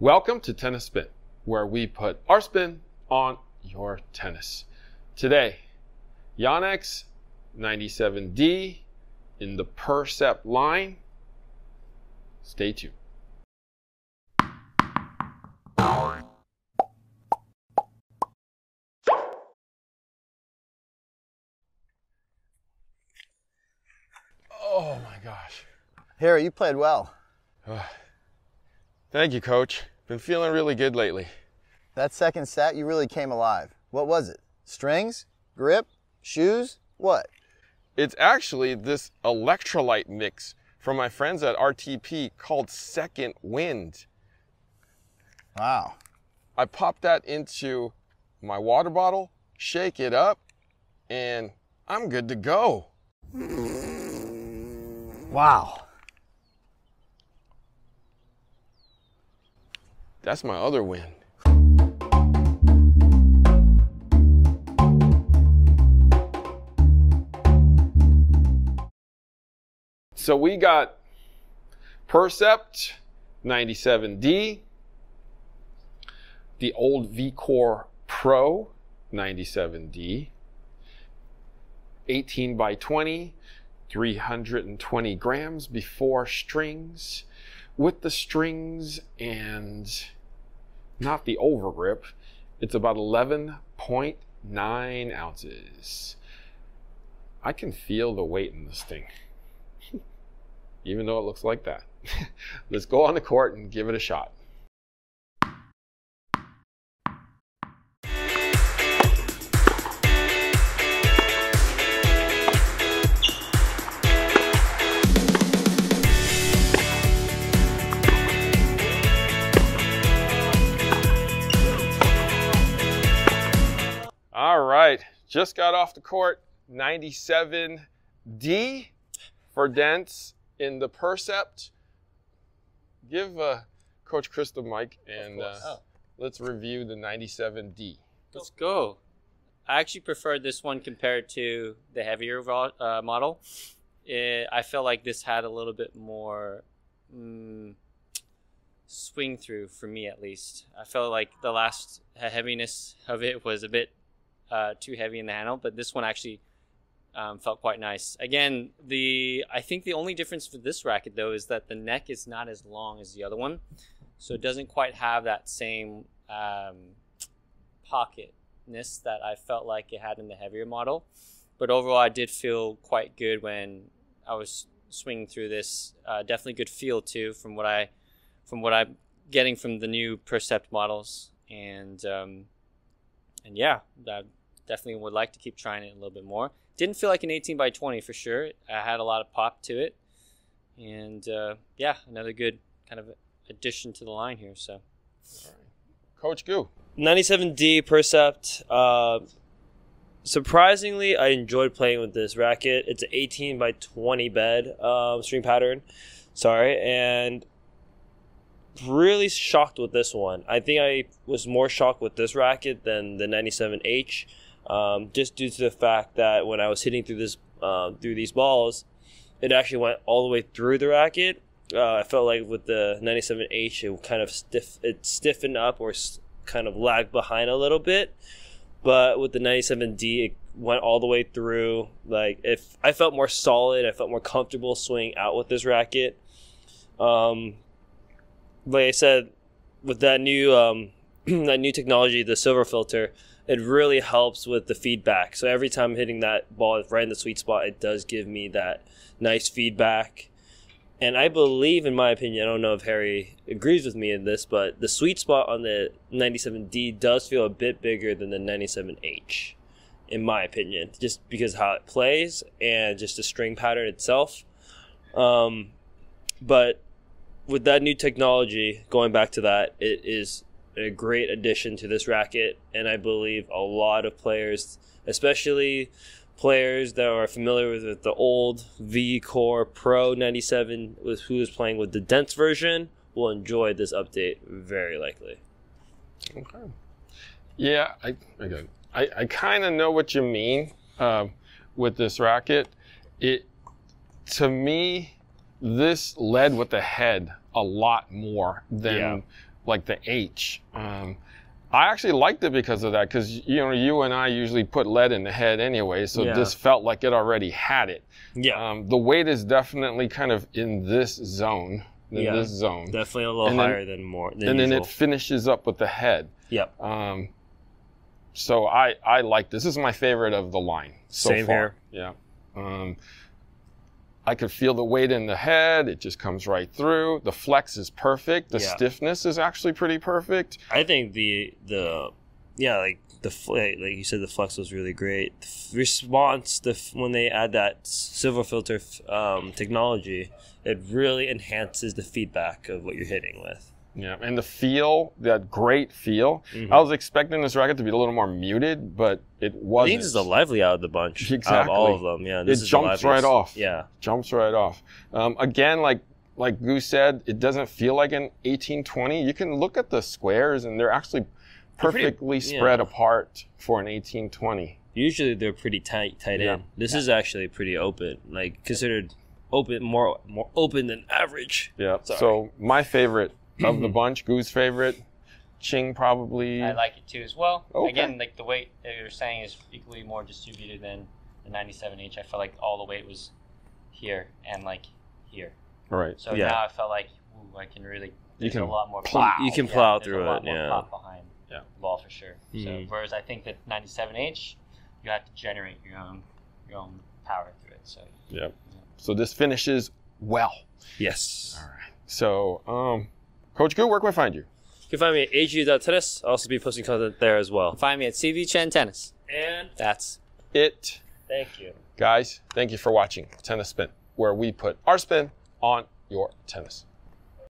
Welcome to Tennis Spin, where we put our spin on your tennis. Today, Yonex 97D in the Percept line. Stay tuned. Oh my gosh. Harry, you played well. Thank you, Coach. Been feeling really good lately. That second set, you really came alive. What was it? Strings? Grip? Shoes? What? It's actually this electrolyte mix from my friends at RTP called Second Wind. Wow. I pop that into my water bottle, shake it up, and I'm good to go. Wow. That's my other win. So we got Percept 97D, the old V-Core Pro 97D, 18 by 20, 320 grams before strings. With the strings and not the overgrip, it's about 11.9 ounces. I can feel the weight in this thing, even though it looks like that. Let's go on the court and give it a shot. All right, just got off the court, 97D for dents in the Percept. Give Coach Chris the mic and let's review the 97D. Let's go. I actually prefer this one compared to the heavier model. I felt like this had a little bit more swing through for me, at least. I felt like the last heaviness of it was a bit too heavy in the handle, but this one actually felt quite nice. Again, I think the only difference for this racket though is that the neck is not as long as the other one, so it doesn't quite have that same pocketness that I felt like it had in the heavier model. But overall, I did feel quite good when I was swinging through this. Definitely good feel too from what I'm getting from the new Percept models, and yeah, I definitely would like to keep trying it a little bit more. Didn't feel like an 18 by 20 for sure. I had a lot of pop to it, and yeah, another good kind of addition to the line here. So, all right. Coach Goo. 97D Percept. Surprisingly, I enjoyed playing with this racket. It's an 18 by 20 bed string pattern. Sorry, and really shocked with this one. I think I was more shocked with this racket than the 97H, just due to the fact that when I was hitting through this through these balls, it actually went all the way through the racket. I felt like with the 97H, it kind of stiffened up or kind of lagged behind a little bit. But with the 97D, it went all the way through. Like, if I felt more solid, I felt more comfortable swinging out with this racket. Like I said, with that new that new technology, the Servo Filter, it really helps with the feedback. So every time I'm hitting that ball right in the sweet spot, it does give me that nice feedback. And I believe, in my opinion, I don't know if Harry agrees with me in this, but the sweet spot on the 97D does feel a bit bigger than the 97H, in my opinion, just because how it plays and just the string pattern itself. But with that new technology, going back to that, it is a great addition to this racket, and I believe a lot of players, especially players that are familiar with the old V-Core Pro 97, who is playing with the dense version, will enjoy this update very likely. Okay. Yeah, I kind of know what you mean with this racket. To me, this led with the head a lot more than like the H. I actually liked it because of that, because you and I usually put lead in the head anyway, so this felt like it already had it. Yeah. The weight is definitely kind of in this zone. Definitely a little higher than usual. Then it finishes up with the head. Yep. So I like this. This is my favorite of the line so Same far. here. Yeah. I could feel the weight in the head. It just comes right through. The flex is perfect. The stiffness is actually pretty perfect. I think like you said, the flex was really great. The response, when they add that Servo Filter technology, it really enhances the feedback of what you're hitting with. Yeah, and the feel, that great feel. I was expecting this racket to be a little more muted, but it wasn't. I think this is the lively out of the bunch. Exactly. Out of all of them, yeah. It jumps right off. Yeah. Jumps right off. Again, like Goose said, it doesn't feel like an 1820. You can look at the squares, and they're actually perfectly spread apart for an 1820. Usually they're pretty tight in. This is actually pretty open, like considered open, more open than average. Yeah. So my favorite of the bunch, Goose favorite, Ching probably. I like it too as well. Okay. Again, like the weight that you're saying is equally more distributed than the 97H. I felt like all the weight was here and like here. Right. So now I felt like I can really. You can a lot more plow. You can plow through it. More pop behind the ball for sure. So whereas I think that 97H, you have to generate your own power through it. So So this finishes well. Yes. All right. So Coach Gu, where can we find you? You can find me at ag.tennis. I'll also be posting content there as well. Find me at CV Chen Tennis. And that's it. Thank you. Guys, thank you for watching Tennis Spin, where we put our spin on your tennis.